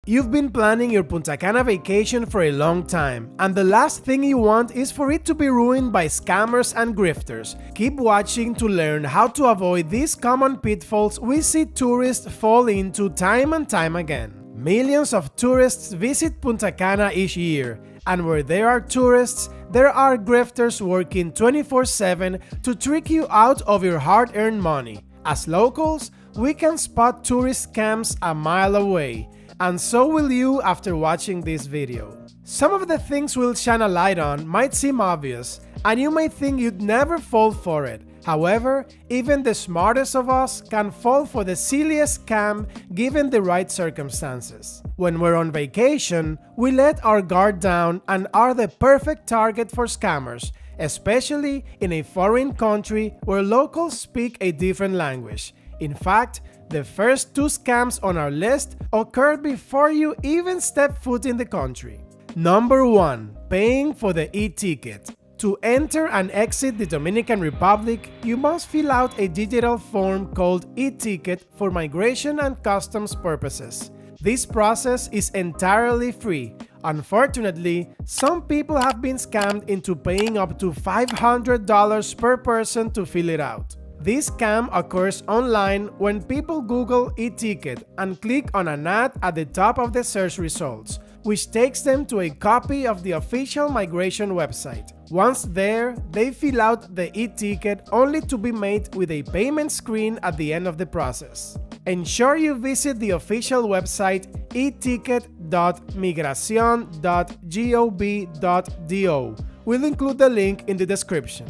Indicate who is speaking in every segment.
Speaker 1: You've been planning your Punta Cana vacation for a long time, and the last thing you want is for it to be ruined by scammers and grifters. Keep watching to learn how to avoid these common pitfalls we see tourists fall into time and time again. Millions of tourists visit Punta Cana each year, and where there are tourists, there are grifters working 24/7 to trick you out of your hard-earned money. As locals, we can spot tourist scams a mile away, and so will you after watching this video. Some of the things we'll shine a light on might seem obvious, and you may think you'd never fall for it. However, even the smartest of us can fall for the silliest scam given the right circumstances. When we're on vacation, we let our guard down and are the perfect target for scammers, especially in a foreign country where locals speak a different language. In fact, the first two scams on our list occurred before you even step foot in the country. Number 1. Paying for the e-ticket. To enter and exit the Dominican Republic, you must fill out a digital form called e-ticket for migration and customs purposes. This process is entirely free. Unfortunately, some people have been scammed into paying up to $500 per person to fill it out. This scam occurs online when people Google e-ticket and click on an ad at the top of the search results, which takes them to a copy of the official migration website. Once there, they fill out the e-ticket only to be met with a payment screen at the end of the process. Ensure you visit the official website eticket.migracion.gov.do. We'll include the link in the description.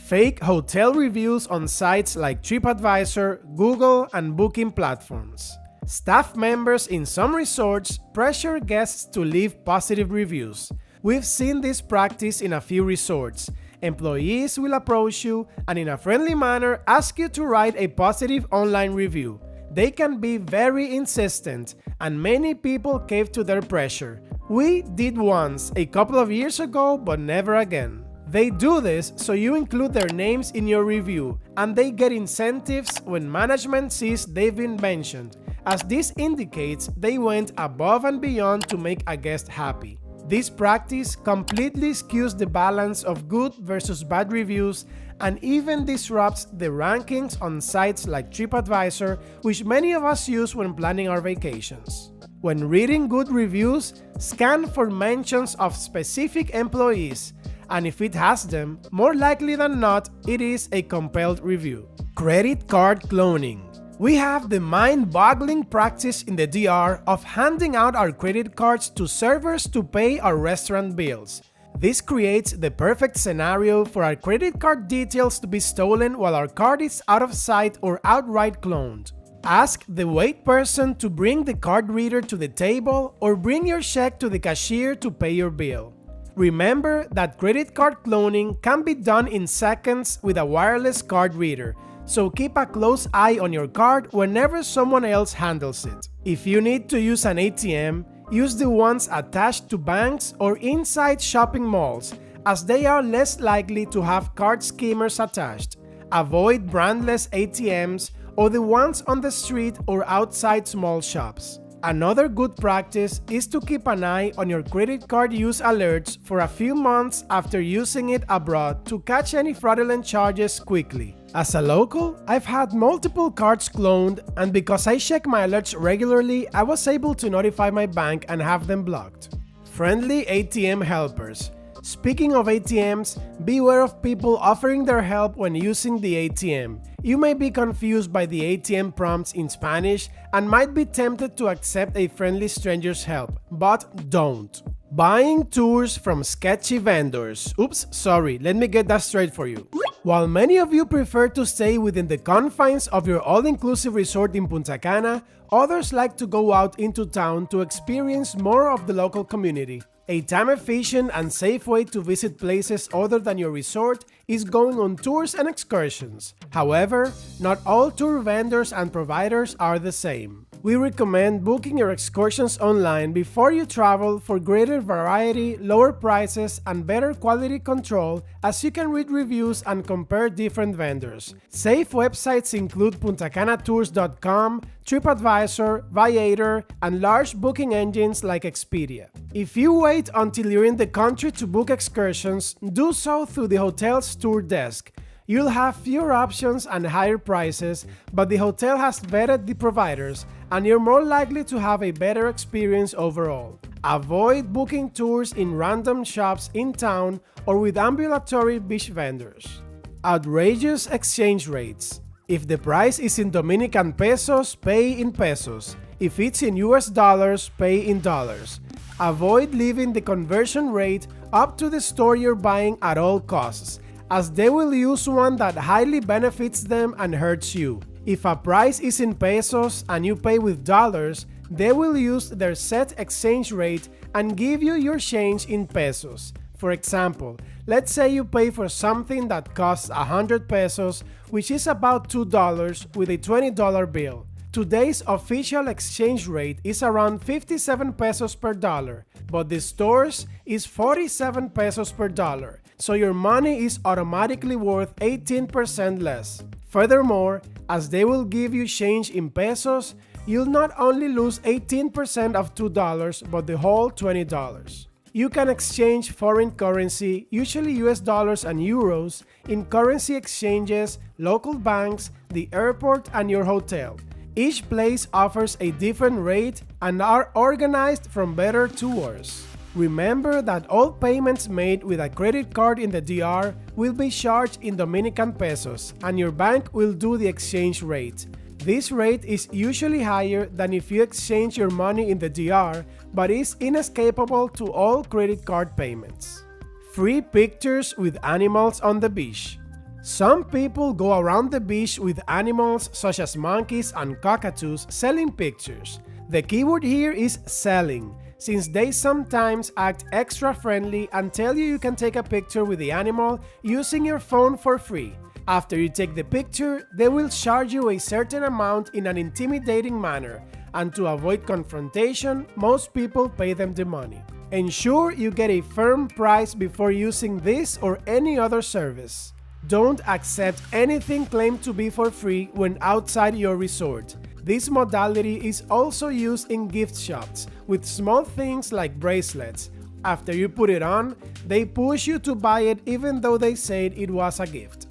Speaker 1: Fake hotel reviews on sites like TripAdvisor, Google, and booking platforms. Staff members in some resorts pressure guests to leave positive reviews. We've seen this practice in a few resorts. Employees will approach you and in a friendly manner ask you to write a positive online review. They can be very insistent, and many people cave to their pressure. We did once, a couple of years ago, but never again. They do this so you include their names in your review, and they get incentives when management sees they've been mentioned, as this indicates they went above and beyond to make a guest happy. This practice completely skews the balance of good versus bad reviews and even disrupts the rankings on sites like TripAdvisor, which many of us use when planning our vacations. When reading good reviews, scan for mentions of specific employees, and if it has them, more likely than not, it is a compelled review. Credit card cloning. We have the mind-boggling practice in the DR of handing out our credit cards to servers to pay our restaurant bills. This creates the perfect scenario for our credit card details to be stolen while our card is out of sight or outright cloned. Ask the wait person to bring the card reader to the table or bring your check to the cashier to pay your bill. Remember that credit card cloning can be done in seconds with a wireless card reader, so keep a close eye on your card whenever someone else handles it. If you need to use an ATM, use the ones attached to banks or inside shopping malls, as they are less likely to have card skimmers attached. Avoid brandless ATMs or the ones on the street or outside small shops. Another good practice is to keep an eye on your credit card use alerts for a few months after using it abroad to catch any fraudulent charges quickly. As a local, I've had multiple cards cloned, and because I check my alerts regularly, I was able to notify my bank and have them blocked. Friendly ATM helpers. Speaking of ATMs, beware of people offering their help when using the ATM. You may be confused by the ATM prompts in Spanish and might be tempted to accept a friendly stranger's help, but don't. Buying tours from sketchy vendors. Oops, sorry, let me get that straight for you. While many of you prefer to stay within the confines of your all-inclusive resort in Punta Cana, others like to go out into town to experience more of the local community. A time-efficient and safe way to visit places other than your resort is going on tours and excursions. However, not all tour vendors and providers are the same. We recommend booking your excursions online before you travel for greater variety, lower prices, and better quality control, as you can read reviews and compare different vendors. Safe websites include puntacanatours.com, TripAdvisor, Viator, and large booking engines like Expedia. If you wait until you're in the country to book excursions, do so through the hotel's tour desk. You'll have fewer options and higher prices, but the hotel has vetted the providers, and you're more likely to have a better experience overall. Avoid booking tours in random shops in town or with ambulatory beach vendors. Outrageous exchange rates. If the price is in Dominican pesos, pay in pesos. If it's in US dollars, pay in dollars. Avoid leaving the conversion rate up to the store you're buying at all costs, as they will use one that highly benefits them and hurts you. If a price is in pesos and you pay with dollars, they will use their set exchange rate and give you your change in pesos. For example, let's say you pay for something that costs 100 pesos, which is about $2 with a $20 bill. Today's official exchange rate is around 57 pesos per dollar, but the store's is 47 pesos per dollar, so your money is automatically worth 18% less. Furthermore, as they will give you change in pesos, you'll not only lose 18% of $2, but the whole $20. You can exchange foreign currency, usually US dollars and euros, in currency exchanges, local banks, the airport, and your hotel. Each place offers a different rate and are organized from better to worse. Remember that all payments made with a credit card in the DR will be charged in Dominican pesos, and your bank will do the exchange rate. This rate is usually higher than if you exchange your money in the DR, but is inescapable to all credit card payments. Free pictures with animals on the beach. Some people go around the beach with animals such as monkeys and cockatoos selling pictures. The keyword here is selling, since they sometimes act extra friendly and tell you can take a picture with the animal using your phone for free. After you take the picture, they will charge you a certain amount in an intimidating manner, and to avoid confrontation, most people pay them the money. Ensure you get a firm price before using this or any other service. Don't accept anything claimed to be for free when outside your resort. This modality is also used in gift shops with small things like bracelets. After you put it on, they push you to buy it even though they said it was a gift.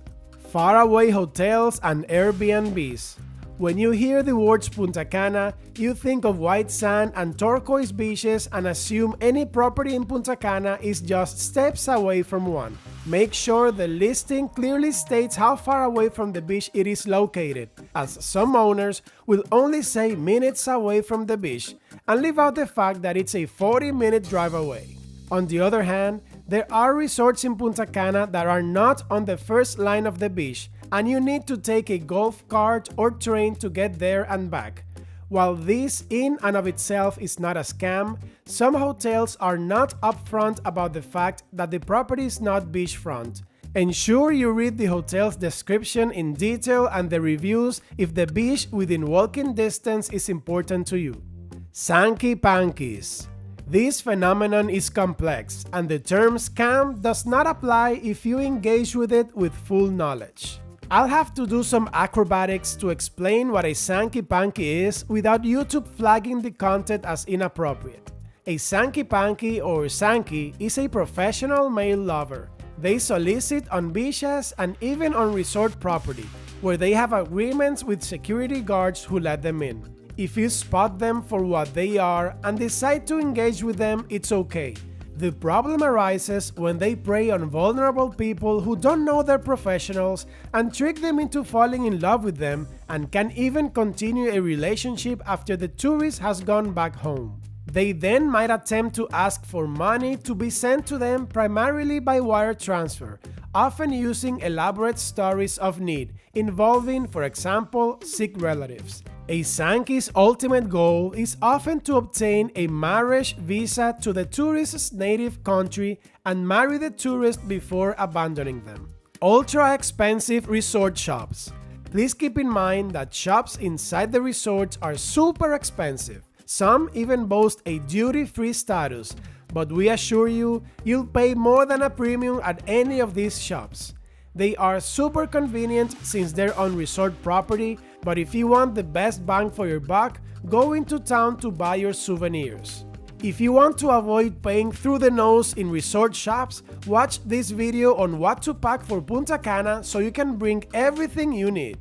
Speaker 1: Faraway hotels and Airbnbs. When you hear the words Punta Cana, you think of white sand and turquoise beaches and assume any property in Punta Cana is just steps away from one. Make sure the listing clearly states how far away from the beach it is located, as some owners will only say minutes away from the beach and leave out the fact that it's a 40-minute drive away. On the other hand, there are resorts in Punta Cana that are not on the first line of the beach, and you need to take a golf cart or train to get there and back. While this in and of itself is not a scam, some hotels are not upfront about the fact that the property is not beachfront. Ensure you read the hotel's description in detail and the reviews if the beach within walking distance is important to you. Sankey Pankies. This phenomenon is complex, and the term scam does not apply if you engage with it with full knowledge. I'll have to do some acrobatics to explain what a Sankey Panky is without YouTube flagging the content as inappropriate. A Sankey Panky or Sankey is a professional male lover. They solicit on beaches and even on resort property, where they have agreements with security guards who let them in. If you spot them for what they are and decide to engage with them, it's okay. The problem arises when they prey on vulnerable people who don't know they're professionals and trick them into falling in love with them and can even continue a relationship after the tourist has gone back home. They then might attempt to ask for money to be sent to them primarily by wire transfer, often using elaborate stories of need involving, for example, sick relatives. A Sankey's ultimate goal is often to obtain a marriage visa to the tourist's native country and marry the tourist before abandoning them. Ultra-expensive resort shops. Please keep in mind that shops inside the resorts are super expensive. Some even boast a duty-free status, but we assure you, you'll pay more than a premium at any of these shops. They are super convenient since they're on resort property, but if you want the best bang for your buck, go into town to buy your souvenirs. If you want to avoid paying through the nose in resort shops, watch this video on what to pack for Punta Cana so you can bring everything you need.